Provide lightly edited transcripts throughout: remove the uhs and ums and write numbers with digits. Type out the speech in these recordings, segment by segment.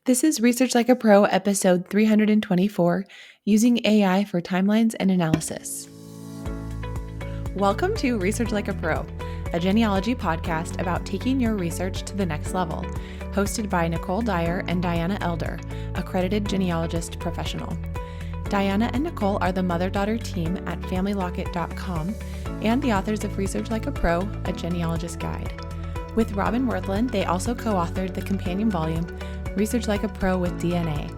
This is Research Like a Pro, episode 324, Using AI for Timelines and Analysis. Welcome to Research Like a Pro, a genealogy podcast about taking your research to the next level, hosted by Nicole Dyer and Diana Elder, accredited genealogist professional. Diana and Nicole are the mother-daughter team at FamilyLocket.com and the authors of Research Like a Pro, a genealogist guide. With Robin Worthland, they also co-authored the companion volume, Research Like a Pro with DNA.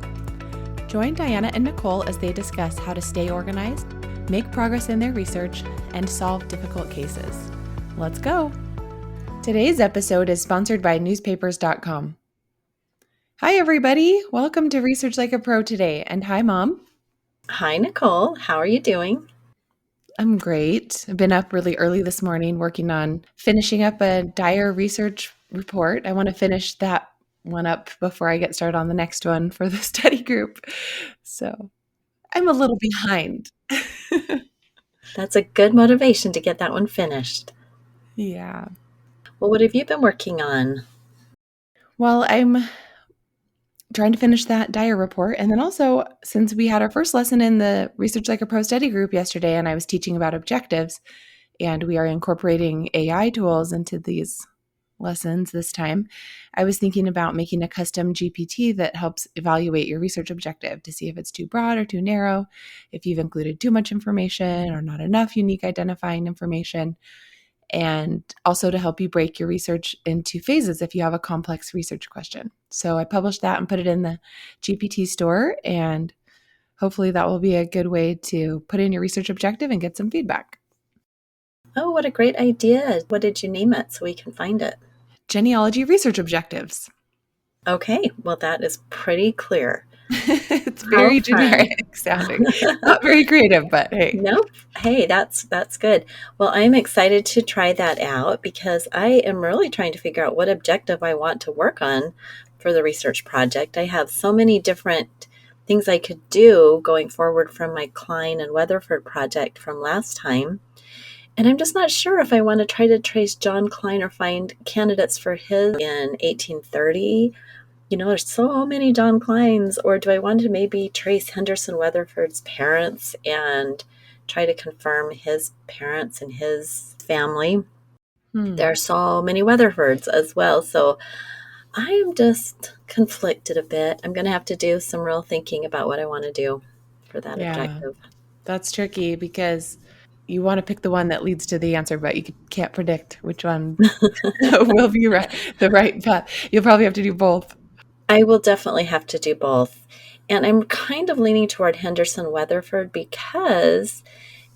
Join Diana and Nicole as they discuss how to stay organized, make progress in their research, and solve difficult cases. Let's go! Today's episode is sponsored by newspapers.com. Hi, everybody. Welcome to Research Like a Pro today. And hi, Mom. Hi, Nicole. How are you doing? I'm great. I've been up really early this morning working on finishing up a Dyer research report. I want to finish that one up before I get started on the next one for the study group. So I'm a little behind. That's a good motivation to get that one finished. Yeah. Well, what have you been working on? Well, I'm trying to finish that Dyer report. And then also, since we had our first lesson in the Research Like a Pro study group yesterday, and I was teaching about objectives, and we are incorporating AI tools into these lessons this time, I was thinking about making a custom GPT that helps evaluate your research objective to see if it's too broad or too narrow, if you've included too much information or not enough unique identifying information, and also to help you break your research into phases if you have a complex research question. So I published that and put it in the GPT store, and hopefully that will be a good way to put in your research objective and get some feedback. Oh, what a great idea. What did you name it so we can find it? Genealogy research objectives. Okay, well, that is pretty clear. It's very generic sounding. Not very creative, but hey. Nope. Hey, that's good. Well, I'm excited to try that out because I am really trying to figure out what objective I want to work on for the research project. I have so many different things I could do going forward from my Klein and Weatherford project from last time. And I'm just not sure if I want to try to trace John Klein or find candidates for his in 1830. You know, there's so many John Kleins. Or do I want to maybe trace Henderson Weatherford's parents and try to confirm his parents and his family? There are so many Weatherfords as well. So I am just conflicted a bit. I'm going to have to do some real thinking about what I want to do for that objective. That's tricky because you want to pick the one that leads to the answer, but you can't predict which one will be the right path. You'll probably have to do both. I will definitely have to do both. And I'm kind of leaning toward Henderson Weatherford because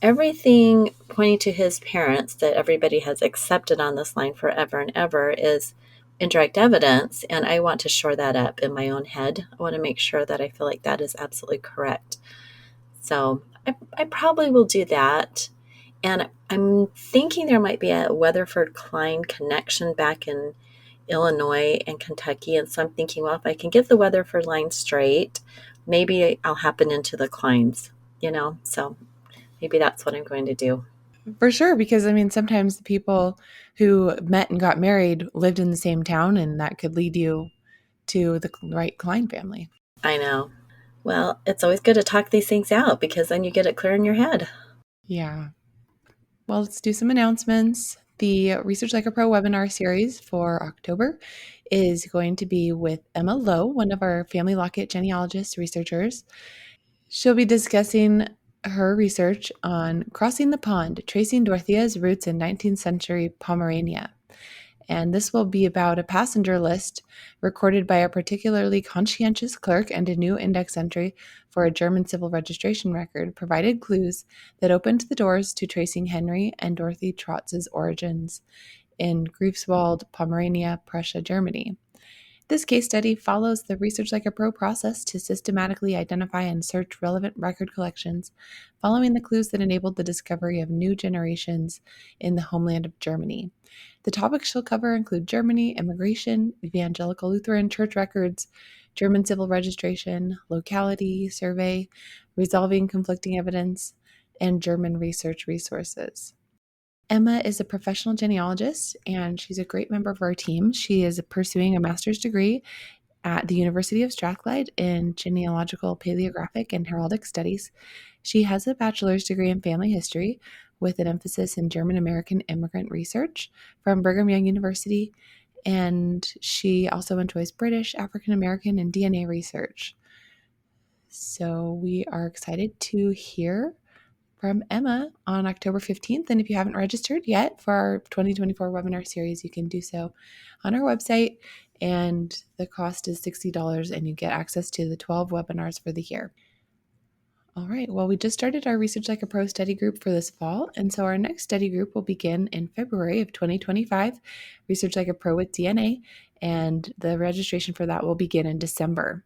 everything pointing to his parents that everybody has accepted on this line forever and ever is indirect evidence. And I want to shore that up in my own head. I want to make sure that I feel like that is absolutely correct. So I probably will do that. And I'm thinking there might be a Weatherford-Klein connection back in Illinois and Kentucky. And so I'm thinking, well, if I can get the Weatherford line straight, maybe I'll happen into the Kleins, so maybe that's what I'm going to do. For sure, because I mean, sometimes the people who met and got married lived in the same town, and that could lead you to the right Klein family. I know. Well, it's always good to talk these things out because then you get it clear in your head. Yeah. Well, let's do some announcements. The Research Like a Pro webinar series for October is going to be with Emma Lowe, one of our Family Locket genealogist researchers. She'll be discussing her research on crossing the pond, tracing Dorothea's roots in 19th century Pomerania. And this will be about a passenger list recorded by a particularly conscientious clerk, and a new index entry for a German civil registration record provided clues that opened the doors to tracing Henry and Dorothy Trotz's origins in Greifswald, Pomerania, Prussia, Germany. This case study follows the Research Like a Pro process to systematically identify and search relevant record collections, following the clues that enabled the discovery of new generations in the homeland of Germany. The topics she'll cover include Germany, immigration, evangelical Lutheran church records, German civil registration, locality survey, resolving conflicting evidence, and German research resources. Emma is a professional genealogist, and she's a great member of our team. She is pursuing a master's degree at the University of Strathclyde in genealogical, paleographic, and heraldic studies. She has a bachelor's degree in family history with an emphasis in German American immigrant research from Brigham Young University, and she also enjoys British, African American, and DNA research. So we are excited to hear from Emma on October 15th. And if you haven't registered yet for our 2024 webinar series, you can do so on our website. And the cost is $60, and you get access to the 12 webinars for the year. All right. Well, we just started our Research Like a Pro study group for this fall. And so our next study group will begin in February of 2025, Research Like a Pro with DNA. And the registration for that will begin in December.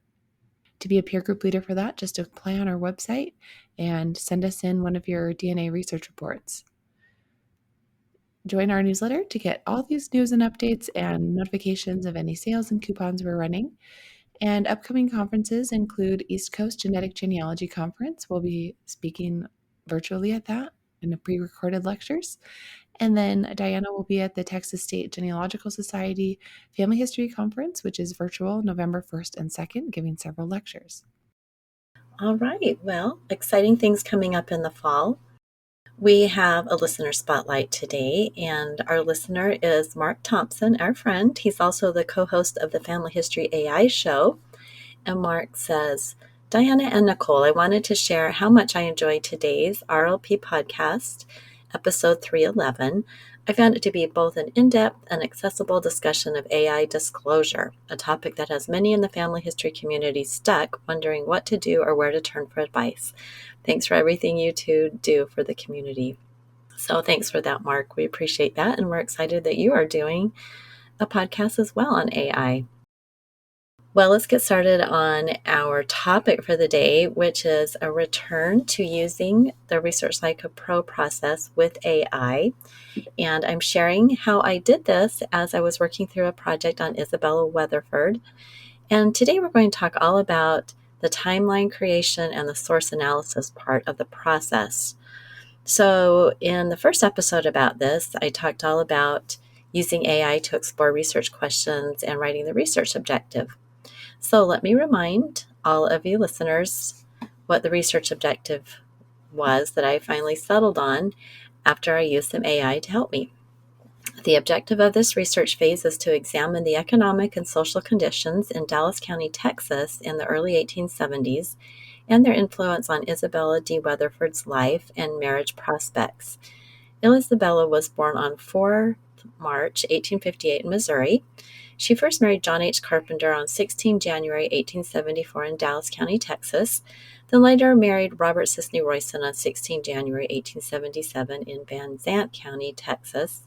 To be a peer group leader for that, just apply on our website and send us in one of your DNA research reports. Join our newsletter to get all these news and updates and notifications of any sales and coupons we're running. And upcoming conferences include East Coast Genetic Genealogy Conference. We'll be speaking virtually at that in the pre-recorded lectures. And then Diana will be at the Texas State Genealogical Society Family History Conference, which is virtual November 1st and 2nd, giving several lectures. All right. Well, exciting things coming up in the fall. We have a listener spotlight today, and our listener is Mark Thompson, our friend. He's also the co-host of the Family History AI show. And Mark says, Diana and Nicole, I wanted to share how much I enjoyed today's RLP podcast, episode 311. I found it to be both an in-depth and accessible discussion of AI disclosure, a topic that has many in the family history community stuck, wondering what to do or where to turn for advice. Thanks for everything you two do for the community. So thanks for that, Mark. We appreciate that, and we're excited that you are doing a podcast as well on AI. Well, let's get started on our topic for the day, which is a return to using the Research Like a Pro process with AI. And I'm sharing how I did this as I was working through a project on Isabella Weatherford. And today we're going to talk all about the timeline creation and the source analysis part of the process. So in the first episode about this, I talked all about using AI to explore research questions and writing the research objective. So let me remind all of you listeners what the research objective was that I finally settled on after I used some AI to help me. The objective of this research phase is to examine the economic and social conditions in Dallas County, Texas in the early 1870s and their influence on Isabella D. Weatherford's life and marriage prospects. Isabella was born on 4 March 1858 in Missouri. She first married John H. Carpenter on 16 January 1874 in Dallas County, Texas, then later married Robert Sisney Royson on 16 January 1877 in Van Zant County, Texas,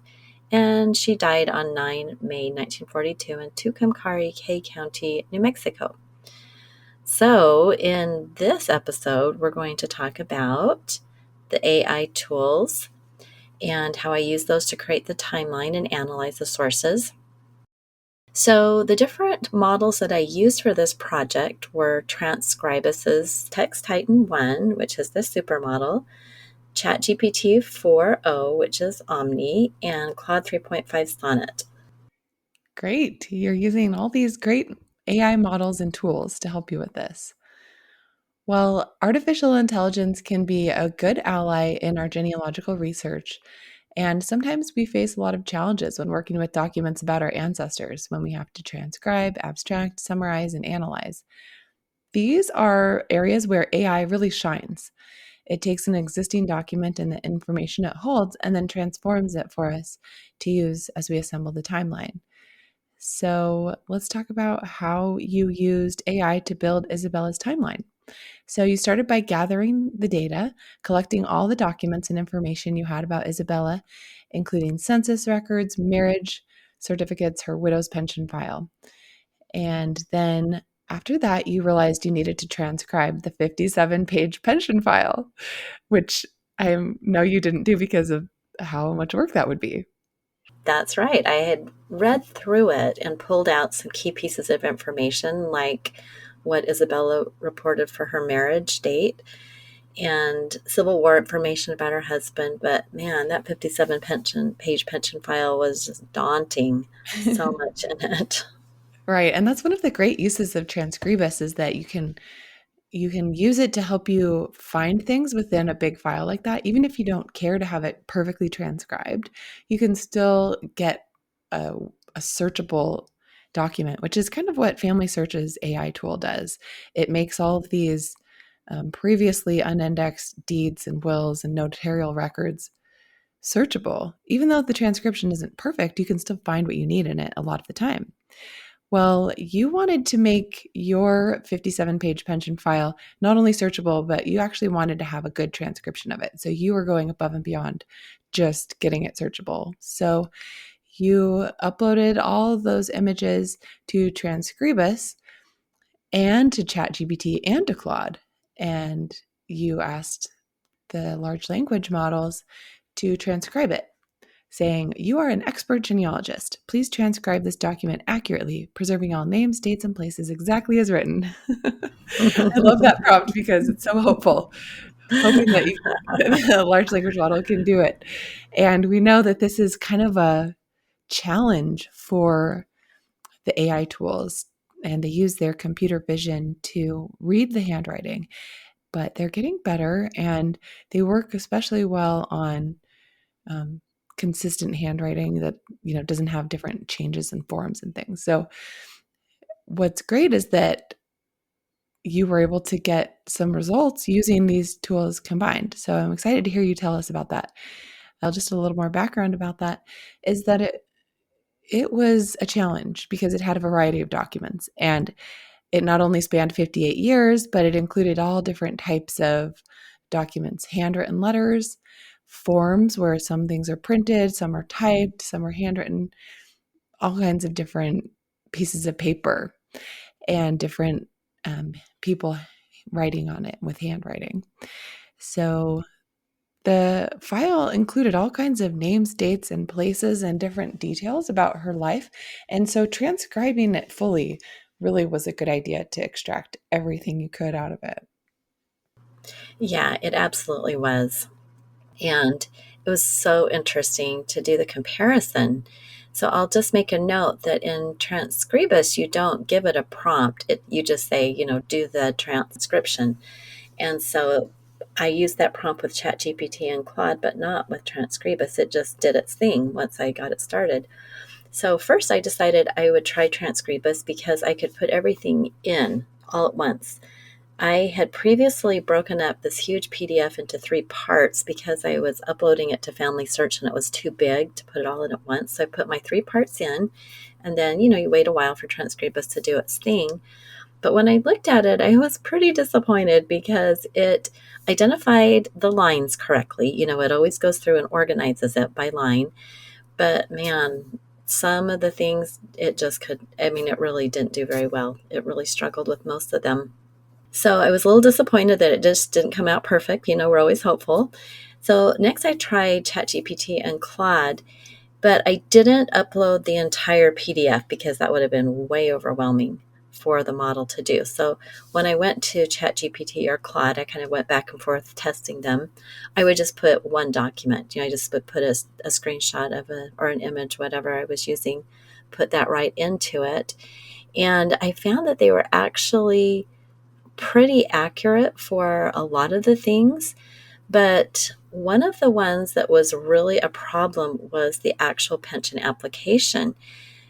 and she died on 9 May 1942 in Tucumcari, Kay County, New Mexico. So in this episode, we're going to talk about the AI tools and how I use those to create the timeline and analyze the sources. So the different models that I used for this project were Transkribus's Text Titan 1, which is the supermodel, ChatGPT 4.0, which is Omni, and Claude 3.5 Sonnet. Great. You're using all these great AI models and tools to help you with this. Well, artificial intelligence can be a good ally in our genealogical research. And sometimes we face a lot of challenges when working with documents about our ancestors when we have to transcribe, abstract, summarize, and analyze. These are areas where AI really shines. It takes an existing document and the information it holds and then transforms it for us to use as we assemble the timeline. So let's talk about how you used AI to build Isabella's timeline. So you started by gathering the data, collecting all the documents and information you had about Isabella, including census records, marriage certificates, her widow's pension file. And then after that, you realized you needed to transcribe the 57-page pension file, which I know you didn't do because of how much work that would be. That's right. I had read through it and pulled out some key pieces of information, like what Isabella reported for her marriage date and Civil War information about her husband. But man, that 57 page pension file was just daunting. So much in it. Right. And that's one of the great uses of Transkribus is that you can use it to help you find things within a big file like that. Even if you don't care to have it perfectly transcribed, you can still get a, a searchable document, which is kind of what Family Search's AI tool does. It makes all of these previously unindexed deeds and wills and notarial records searchable. Even though the transcription isn't perfect, you can still find what you need in it a lot of the time. Well, you wanted to make your 57-page pension file not only searchable, but you actually wanted to have a good transcription of it. So you were going above and beyond just getting it searchable. So you uploaded all of those images to Transkribus and to ChatGPT and to Claude. And you asked the large language models to transcribe it, saying, "You are an expert genealogist. Please transcribe this document accurately, preserving all names, dates, and places exactly as written." I love that prompt because it's so hopeful, hoping that a large language model can do it. And we know that this is kind of a challenge for the AI tools, and they use their computer vision to read the handwriting, but they're getting better, and they work especially well on um, consistent handwriting that doesn't have different changes and forms and things. So what's great is that you were able to get some results using these tools combined. So I'm excited to hear you tell us about that. Just a little more background about that is that it was a challenge because it had a variety of documents, and it not only spanned 58 years, but it included all different types of documents, handwritten letters, forms where some things are printed, some are typed, some are handwritten, all kinds of different pieces of paper and different people writing on it with handwriting. So the file included all kinds of names, dates, and places and different details about her life. And so transcribing it fully really was a good idea to extract everything you could out of it. Yeah, it absolutely was. And it was so interesting to do the comparison. So I'll just make a note that in Transkribus, you don't give it a prompt. You just say, do the transcription. And so I used that prompt with ChatGPT and Claude, but not with Transkribus. It just did its thing once I got it started. So first I decided I would try Transkribus because I could put everything in all at once. I had previously broken up this huge PDF into 3 parts because I was uploading it to Family Search and it was too big to put it all in at once. So I put my 3 parts in, and then, you wait a while for Transkribus to do its thing. But when I looked at it, I was pretty disappointed because it identified the lines correctly. It always goes through and organizes it by line. But man, some of the things it really didn't do very well. It really struggled with most of them. So I was a little disappointed that it just didn't come out perfect. We're always hopeful. So next I tried ChatGPT and Claude, but I didn't upload the entire PDF because that would have been way overwhelming for the model to do. So when I went to ChatGPT or Claude, I kind of went back and forth testing them. I would just put one document. I just would put a screenshot of or an image, whatever I was using, put that right into it. And I found that they were actually pretty accurate for a lot of the things, but one of the ones that was really a problem was the actual pension application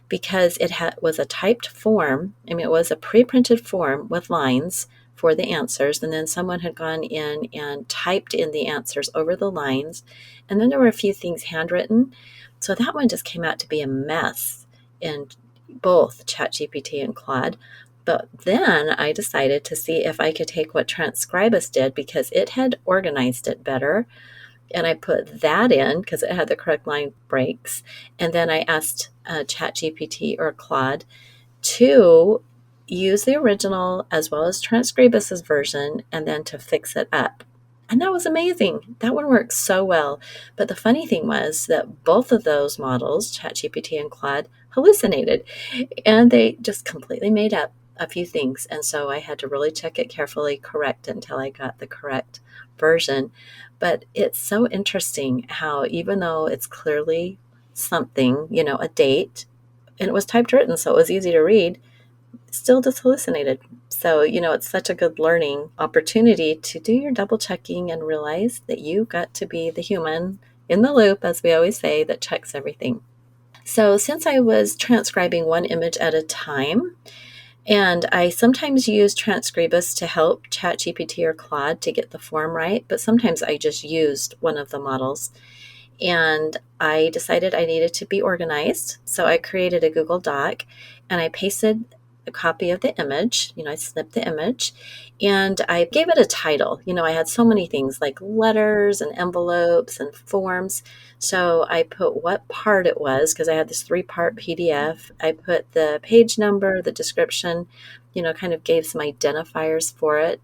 because was a typed form. It was a pre-printed form with lines for the answers, and then someone had gone in and typed in the answers over the lines, and then there were a few things handwritten. So that one just came out to be a mess in both ChatGPT and Claude. But then I decided to see if I could take what Transkribus did because it had organized it better. And I put that in because it had the correct line breaks. And then I asked ChatGPT or Claude to use the original as well as Transkribus's version and then to fix it up. And that was amazing. That one worked so well. But the funny thing was that both of those models, ChatGPT and Claude, hallucinated and they just completely made up a few things. And so I had to really check it carefully, correct it until I got the correct version. But it's so interesting how, even though it's clearly something, a date and it was typed written, so it was easy to read, still just hallucinated. So, it's such a good learning opportunity to do your double checking and realize that you got to be the human in the loop, as we always say, that checks everything. So, since I was transcribing one image at a time, and I sometimes use Transkribus to help ChatGPT or Claude to get the form right, but sometimes I just used one of the models. And I decided I needed to be organized. So I created a Google Doc and I pasted a copy of the image. I snipped the image and I gave it a title. I had so many things like letters and envelopes and forms. So I put what part it was because I had this 3-part PDF. I put the page number, the description, kind of gave some identifiers for it.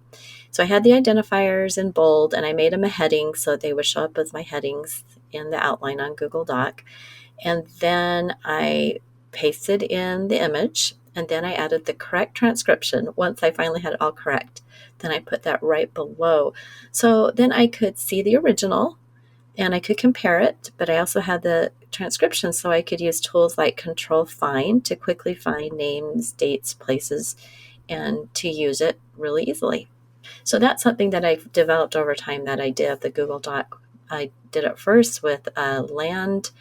So I had the identifiers in bold and I made them a heading so they would show up as my headings in the outline on Google Doc. And then I pasted in the image and then I added the correct transcription once I finally had it all correct. Then I put that right below. So then I could see the original and I could compare it, but I also had the transcription so I could use tools like Control Find to quickly find names, dates, places, and to use it really easily. So that's something that I've developed over time, that idea of the Google Doc. I did it first with a land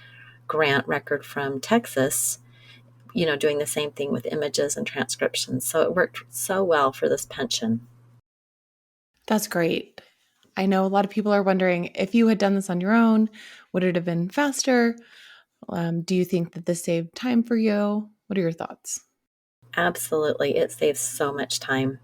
grant record from Texas, doing the same thing with images and transcriptions. So it worked so well for this pension. That's great. I know a lot of people are wondering if you had done this on your own, would it have been faster? Do you think that this saved time for you? What are your thoughts? Absolutely. It saves so much time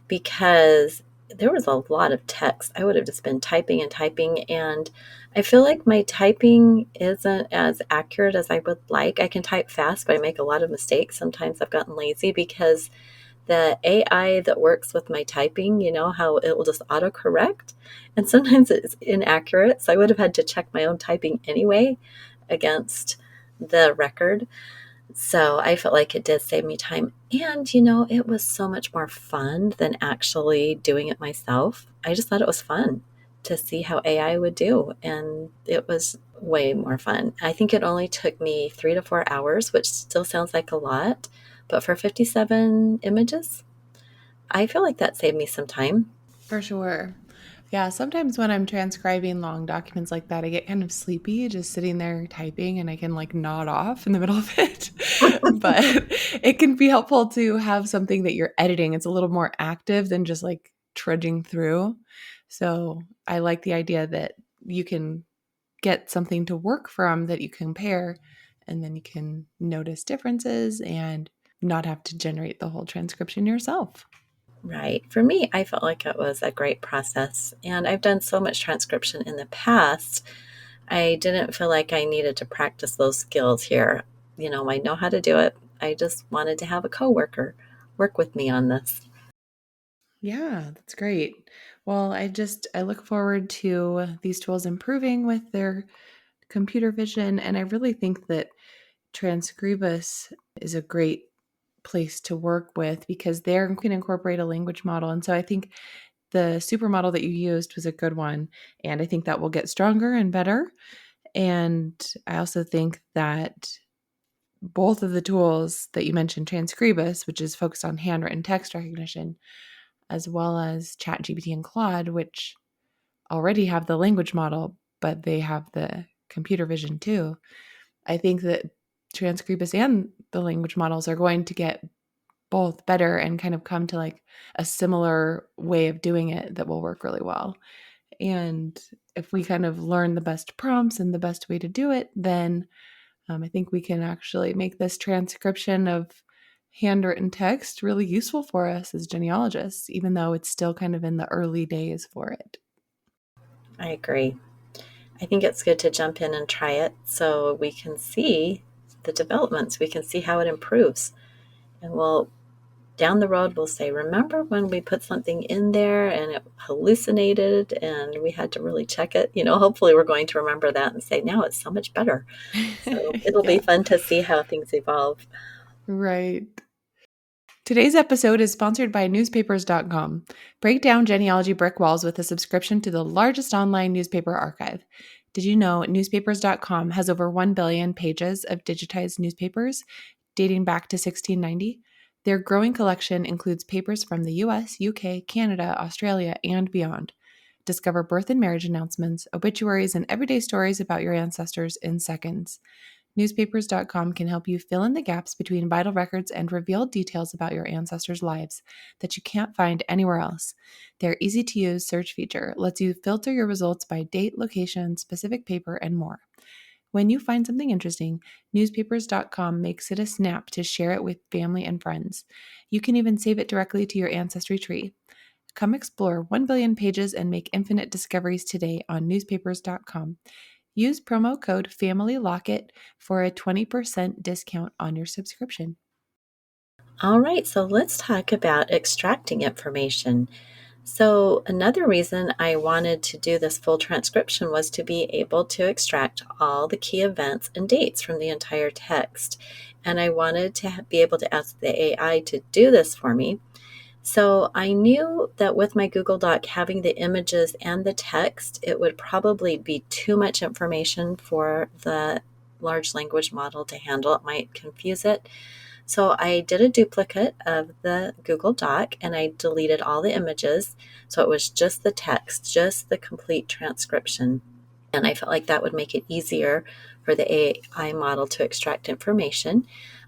because there was a lot of text. I would have just been typing and typing, and I feel like my typing isn't as accurate as I would like. I can type fast, but I make a lot of mistakes. Sometimes I've gotten lazy because the AI that works with my typing, how it will just autocorrect, and sometimes it's inaccurate. So I would have had to check my own typing anyway against the record. So I felt like it did save me time. And, it was so much more fun than actually doing it myself. I just thought it was fun to see how AI would do. And it was way more fun. I think it only took me 3 to 4 hours, which still sounds like a lot. But for 57 images, I feel like that saved me some time. For sure. Yeah, sometimes when I'm transcribing long documents like that, I get kind of sleepy just sitting there typing and I can like nod off in the middle of it. But it can be helpful to have something that you're editing. It's a little more active than just like trudging through. So I like the idea that you can get something to work from that you compare, and then you can notice differences and not have to generate the whole transcription yourself. Right. For me, I felt like it was a great process. And I've done so much transcription in the past. I didn't feel like I needed to practice those skills here. I know how to do it. I just wanted to have a coworker work with me on this. Yeah, that's great. Well, I look forward to these tools improving with their computer vision, and I really think that Transkribus is a great place to work with because they're going to incorporate a language model. And so I think the supermodel that you used was a good one, and I think that will get stronger and better. And I also think that both of the tools that you mentioned, Transkribus, which is focused on handwritten text recognition, as well as ChatGPT and Claude, which already have the language model, but they have the computer vision too. I think that Transkribus and the language models are going to get both better and kind of come to like a similar way of doing it that will work really well. And if we kind of learn the best prompts and the best way to do it, then I think we can actually make this transcription of handwritten text really useful for us as genealogists, even though it's still kind of in the early days for it. I agree. I think it's good to jump in and try it so we can see the developments. We can see how it improves. And down the road, we'll say, remember when we put something in there and it hallucinated and we had to really check it? Hopefully we're going to remember that and say, now it's so much better. So it'll be Yeah, fun to see how things evolve. right. Today's episode is sponsored by newspapers.com. Break down genealogy brick walls with a subscription to the largest online newspaper archive. Did you know newspapers.com has over 1 billion pages of digitized newspapers? dating back to 1690. Their growing collection includes papers from the US, UK, Canada, Australia, and beyond. Discover birth and marriage announcements, obituaries, and everyday stories about your ancestors in seconds. Newspapers.com can help you fill in the gaps between vital records and reveal details about your ancestors' lives that you can't find anywhere else. Their easy to use search feature lets you filter your results by date, location, specific paper, and more. When you find something interesting, newspapers.com makes it a snap to share it with family and friends. You can even save it directly to your ancestry tree. Come explore 1 billion pages and make infinite discoveries today on newspapers.com. Use promo code FamilyLocket for a 20% discount on your subscription. All right, so let's talk about extracting information. So another reason I wanted to do this full transcription was to be able to extract all the key events and dates from the entire text. And I wanted to be able to ask the AI to do this for me. So I knew that with my Google Doc having the images and the text, it would probably be too much information for the large language model to handle. It might confuse it. So I did a duplicate of the Google Doc and I deleted all the images. So it was just the text, just the complete transcription. And I felt like that would make it easier for the AI model to extract information.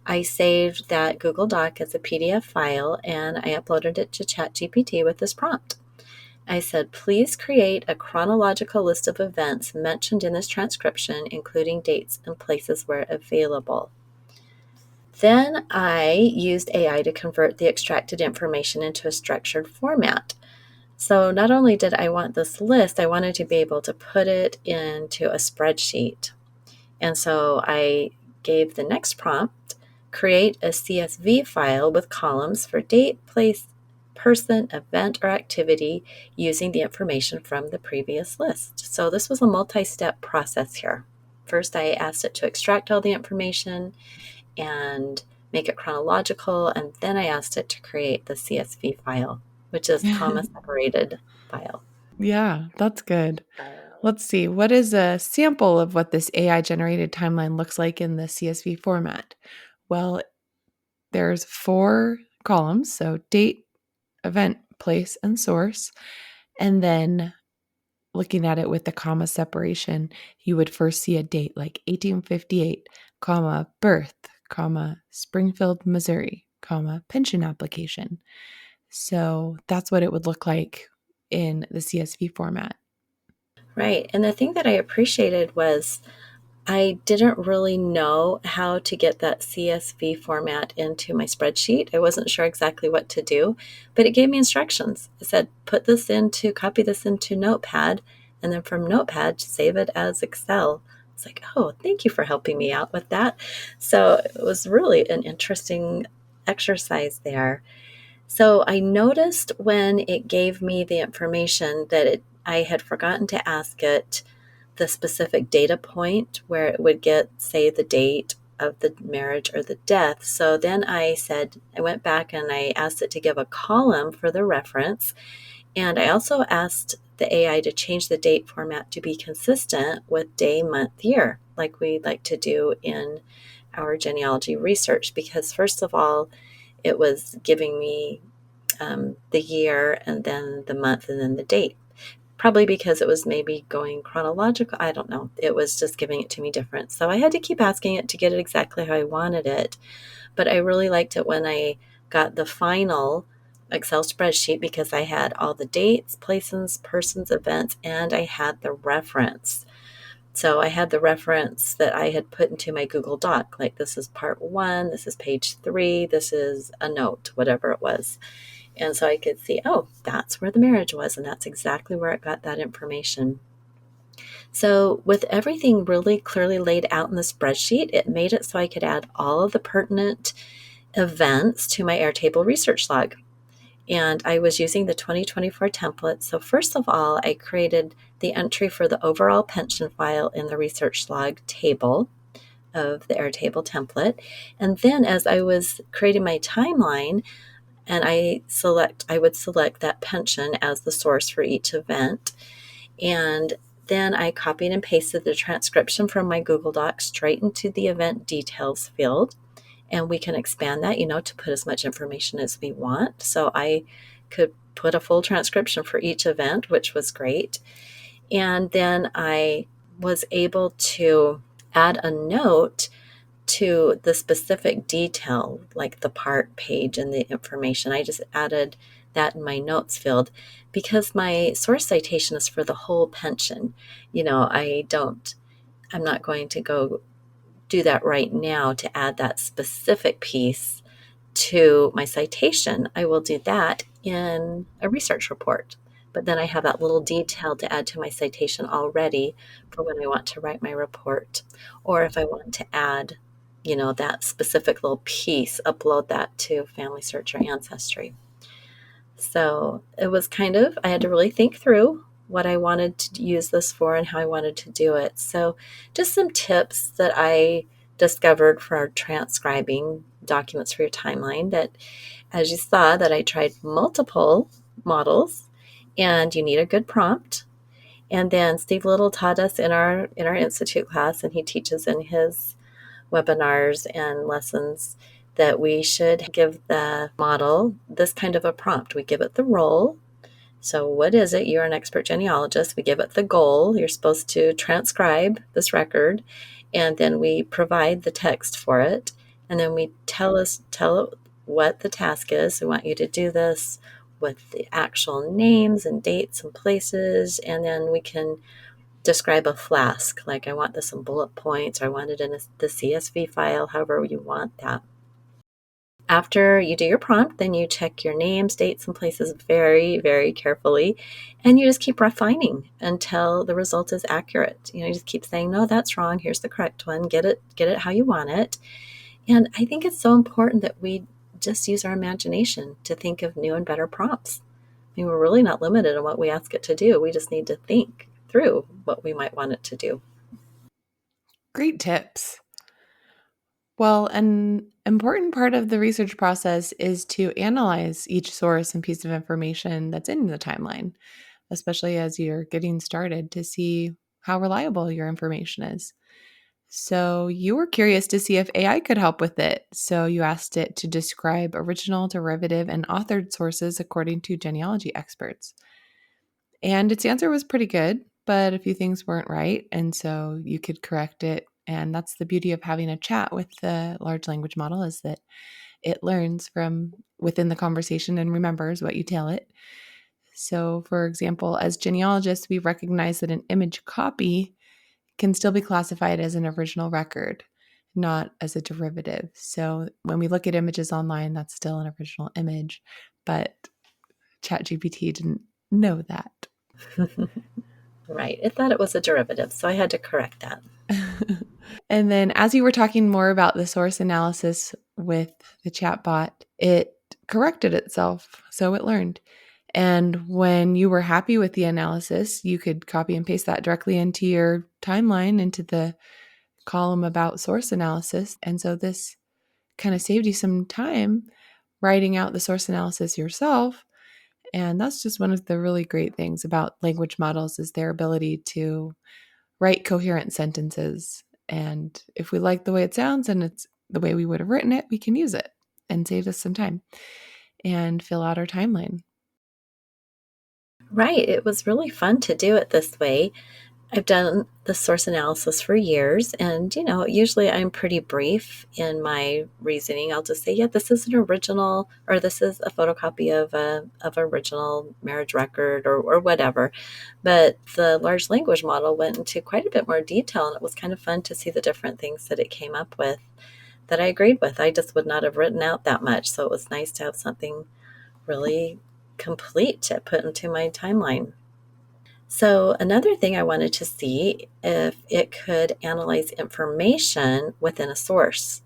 I saved that Google Doc as a PDF file and I uploaded it to ChatGPT with this prompt. I said, please create a chronological list of events mentioned in this transcription, including dates and places where available. Then I used AI to convert the extracted information into a structured format. So not only did I want this list, I wanted to be able to put it into a spreadsheet. And so I gave the next prompt, create a CSV file with columns for date, place, person, event, or activity using the information from the previous list. So this was a multi-step process here. First, I asked it to extract all the information and make it chronological, and then I asked it to create the CSV file, which is comma separated file. Yeah, that's good. Let's see. What is a sample of what this AI generated timeline looks like in the CSV format? Well, there's 4 columns, so date, event, place, and source. And then looking at it with the comma separation, you would first see a date like 1858, comma, birth, comma, Springfield, Missouri, comma, pension application. So that's what it would look like in the CSV format. Right. And the thing that I appreciated was I didn't really know how to get that CSV format into my spreadsheet. I wasn't sure exactly what to do, but it gave me instructions. It said, copy this into Notepad, and then from Notepad, save it as Excel. It's like, oh, thank you for helping me out with that. So it was really an interesting exercise there. So I noticed when it gave me the information that I had forgotten to ask it the specific data point where it would get, say, the date of the marriage or the death. So then I went back and I asked it to give a column for the reference. And I also asked the AI to change the date format to be consistent with day, month, year, like we like to do in our genealogy research. Because first of all, it was giving me the year and then the month and then the date. Probably because it was maybe going chronological. I don't know. It was just giving it to me different. So I had to keep asking it to get it exactly how I wanted it. But I really liked it when I got the final Excel spreadsheet because I had all the dates, places, persons, events, and I had the reference. So I had the reference that I had put into my Google Doc, like this is part 1, this is page 3, this is a note, whatever it was. And so I could see, oh, that's where the marriage was, and that's exactly where it got that information. So with everything really clearly laid out in the spreadsheet, it made it so I could add all of the pertinent events to my Airtable research log. And I was using the 2024 template. So first of all, I created the entry for the overall pension file in the research log table of the Airtable template. And then as I was creating my timeline, and I would select that pension as the source for each event. And then I copied and pasted the transcription from my Google Doc straight into the event details field. And we can expand that, to put as much information as we want. So I could put a full transcription for each event, which was great. And then I was able to add a note to the specific detail, like the part page and the information. I just added that in my notes field because my source citation is for the whole pension. I'm not going to go do that right now to add that specific piece to my citation. I will do that in a research report. But then I have that little detail to add to my citation already for when I want to write my report. Or if I want to add, that specific little piece, upload that to Family Search or Ancestry. So it was I had to really think through what I wanted to use this for and how I wanted to do it. So just some tips that I discovered for transcribing documents for your timeline that, as you saw, that I tried multiple models and you need a good prompt. And then Steve Little taught us in our institute class, and he teaches in his webinars and lessons that we should give the model this kind of a prompt. We give it the role. So what is it? You're an expert genealogist. We give it the goal. You're supposed to transcribe this record, and then we provide the text for it. And then we tell it what the task is. We want you to do this with the actual names and dates and places. And then we can describe a flask. Like, I want this in bullet points, or I want it in the CSV file, however you want that. After you do your prompt, then you check your names, dates, and places very, very carefully, and you just keep refining until the result is accurate. You just keep saying, no, that's wrong. Here's the correct one. Get it how you want it. And I think it's so important that we just use our imagination to think of new and better prompts. We're really not limited on what we ask it to do. We just need to think through what we might want it to do. Great tips. Well, an important part of the research process is to analyze each source and piece of information that's in the timeline, especially as you're getting started, to see how reliable your information is. So, you were curious to see if AI could help with it. So, you asked it to describe original, derivative, and authored sources according to genealogy experts. And its answer was pretty good, but a few things weren't right. And so you could correct it. And that's the beauty of having a chat with the large language model, is that it learns from within the conversation and remembers what you tell it. So, for example, as genealogists, we recognize that an image copy can still be classified as an original record, not as a derivative. So, when we look at images online, that's still an original image, but ChatGPT didn't know that. Right. It thought it was a derivative, so I had to correct that. And then as you were talking more about the source analysis with the chatbot, it corrected itself. So it learned. And when you were happy with the analysis, you could copy and paste that directly into your timeline, into the column about source analysis. And so this kind of saved you some time writing out the source analysis yourself. And that's just one of the really great things about language models, is their ability to write coherent sentences. And if we like the way it sounds and it's the way we would have written it, we can use it and save us some time and fill out our timeline. Right. It was really fun to do it this way. I've done the source analysis for years, and usually I'm pretty brief in my reasoning. I'll just say, yeah, this is an original, or this is a photocopy of original marriage record, or whatever. But the large language model went into quite a bit more detail, and it was kind of fun to see the different things that it came up with that I agreed with. I just would not have written out that much, so it was nice to have something really complete to put into my timeline. So another thing I wanted to see if it could analyze information within a source.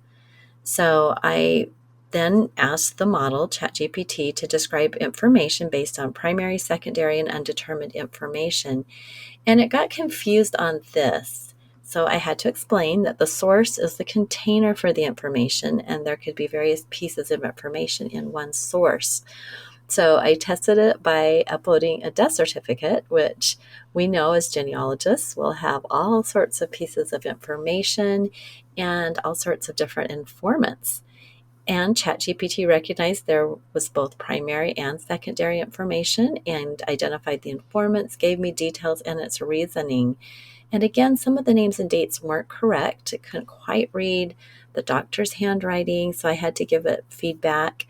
So I then asked the model, ChatGPT, to describe information based on primary, secondary, and undetermined information. And it got confused on this. So I had to explain that the source is the container for the information, and there could be various pieces of information in one source. So I tested it by uploading a death certificate, which we know as genealogists will have all sorts of pieces of information and all sorts of different informants. And ChatGPT recognized there was both primary and secondary information and identified the informants, gave me details and its reasoning. And again, some of the names and dates weren't correct. It couldn't quite read the doctor's handwriting, so I had to give it feedback.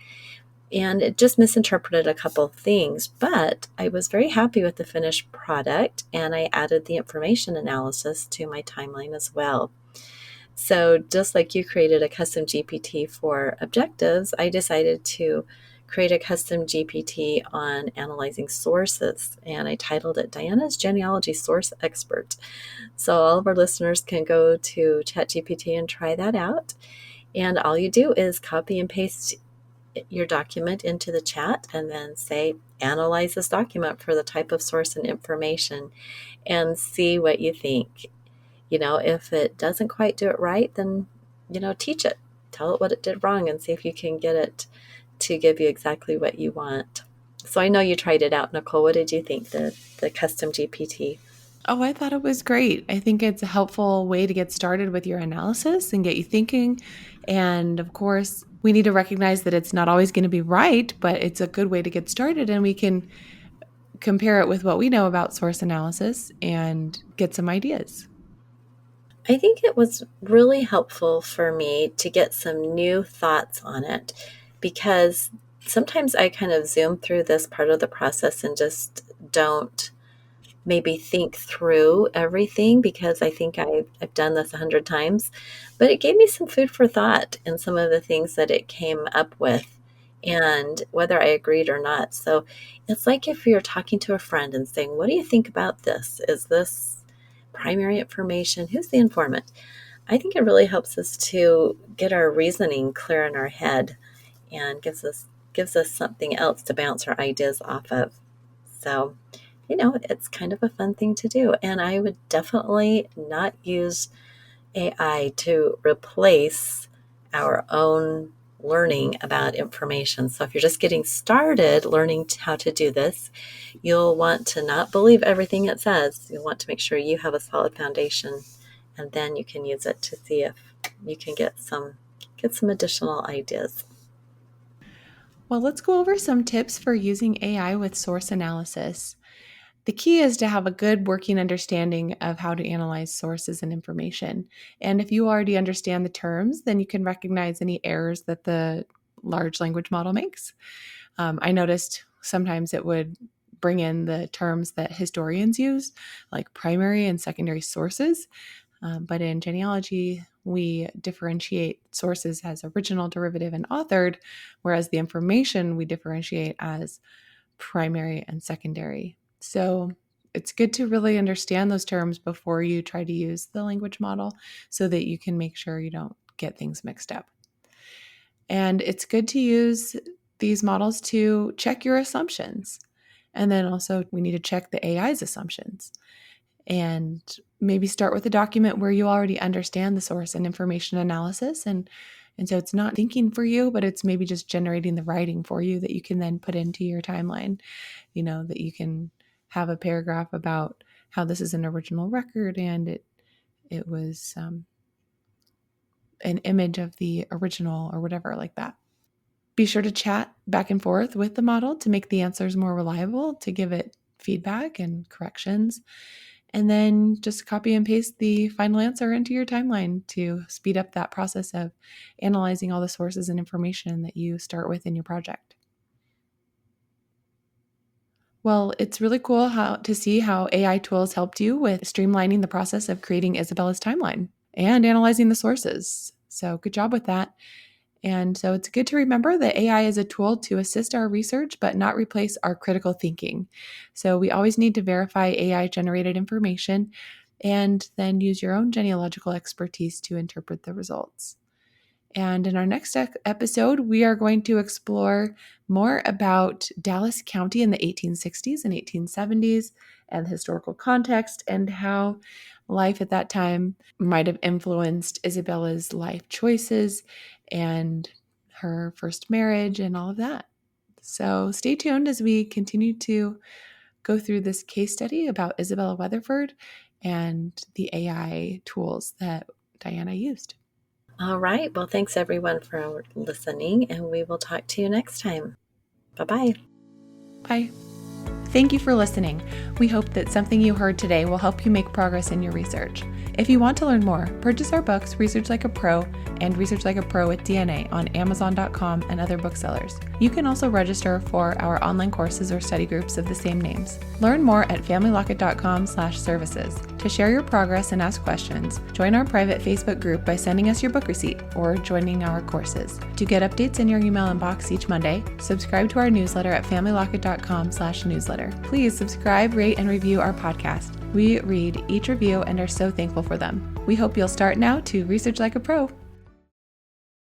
And it just misinterpreted a couple of things, but I was very happy with the finished product, and I added the information analysis to my timeline as well. So just like you created a custom GPT for objectives, I decided to create a custom GPT on analyzing sources, and I titled it Diana's Genealogy Source Expert. So all of our listeners can go to ChatGPT and try that out. And all you do is copy and paste your document into the chat and then say, analyze this document for the type of source and information, and see what you think. If it doesn't quite do it right, then, teach it. Tell it what it did wrong and see if you can get it to give you exactly what you want. So I know you tried it out, Nicole. What did you think, the custom GPT? Oh, I thought it was great. I think it's a helpful way to get started with your analysis and get you thinking. And of course, we need to recognize that it's not always going to be right, but it's a good way to get started. And we can compare it with what we know about source analysis and get some ideas. I think it was really helpful for me to get some new thoughts on it, because sometimes I kind of zoom through this part of the process and just don't maybe think through everything, because I think I've done this 100 times. But it gave me some food for thought in some of the things that it came up with, and whether I agreed or not. So it's like if you're talking to a friend and saying, what do you think about this? Is this primary information? Who's the informant? I think it really helps us to get our reasoning clear in our head, and gives us something else to bounce our ideas off of. So, it's kind of a fun thing to do. And I would definitely not use AI to replace our own learning about information. So if you're just getting started learning how to do this, you'll want to not believe everything it says. You'll want to make sure you have a solid foundation, and then you can use it to see if you can get some additional ideas. Well, let's go over some tips for using AI with source analysis. The key is to have a good working understanding of how to analyze sources and information. And if you already understand the terms, then you can recognize any errors that the large language model makes. I noticed sometimes it would bring in the terms that historians use, like primary and secondary sources. But in genealogy, we differentiate sources as original, derivative, and authored, whereas the information we differentiate as primary and secondary. So it's good to really understand those terms before you try to use the language model so that you can make sure you don't get things mixed up. And it's good to use these models to check your assumptions. And then also, we need to check the AI's assumptions and maybe start with a document where you already understand the source and information analysis. And so it's not thinking for you, but it's maybe just generating the writing for you that you can then put into your timeline, that you can have a paragraph about how this is an original record and it was an image of the original or whatever like that. Be sure to chat back and forth with the model to make the answers more reliable, to give it feedback and corrections. And then just copy and paste the final answer into your timeline to speed up that process of analyzing all the sources and information that you start with in your project. Well, it's really cool to see how AI tools helped you with streamlining the process of creating Isabella's timeline and analyzing the sources. So, good job with that. And so it's good to remember that AI is a tool to assist our research, but not replace our critical thinking. So we always need to verify AI generated information and then use your own genealogical expertise to interpret the results. And in our next episode, we are going to explore more about Dallas County in the 1860s and 1870s and the historical context and how life at that time might have influenced Isabella's life choices and her first marriage and all of that. So stay tuned as we continue to go through this case study about Isabella Weatherford and the AI tools that Diana used. All right. Well, thanks everyone for listening, and we will talk to you next time. Bye-bye. Bye. Thank you for listening. We hope that something you heard today will help you make progress in your research. If you want to learn more, purchase our books, Research Like a Pro and Research Like a Pro with DNA on Amazon.com and other booksellers. You can also register for our online courses or study groups of the same names. Learn more at familylocket.com/services. To share your progress and ask questions, join our private Facebook group by sending us your book receipt or joining our courses. To get updates in your email inbox each Monday, subscribe to our newsletter at familylocket.com/newsletter. Please subscribe, rate, and review our podcast. We read each review and are so thankful for them. We hope you'll start now to research like a pro.